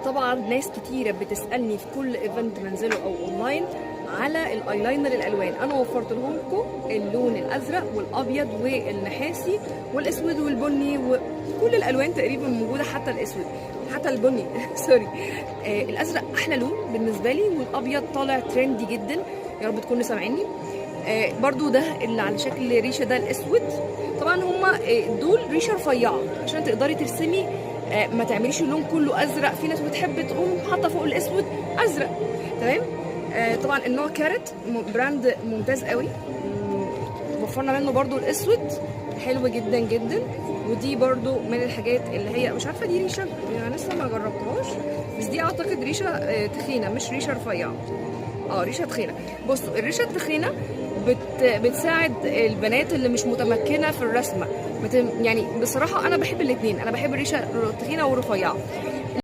طبعا ناس كتيره بتسالني في كل ايفنت منزله او اونلاين على الايلاينر الالوان. انا وفرت لكم اللون الازرق والابيض والنحاسي والاسود والبني وكل الالوان تقريبا موجوده، حتى الاسود حتى البني سوري. الازرق احلى لون بالنسبه لي، والابيض طالع ترندي جدا، يا رب تكونوا سامعيني. برضو ده اللي على شكل ريشه ده الاسود. طبعا هما دول ريشه رفيعه عشان تقدري ترسمي، ما تعمليش اللون كله ازرق. في ناس بتحب تقوم حاطه فوق الاسود ازرق، تمام. طبعا النوع كارت براند ممتاز قوي، وفرنا منه برضو الاسود حلو جدا جدا. ودي برضو من الحاجات اللي هي مش عارفه دي ريشه يعني لسه ما جربتهاش، بس دي اعتقد ريشه تخينه مش ريشه رفيعه. ريشه تخينه. بصوا الريشه التخينه بتساعد البنات اللي مش متمكنه في الرسمه. يعني بصراحه انا بحب الاثنين، انا بحب الريشه التخينه والرفيعه.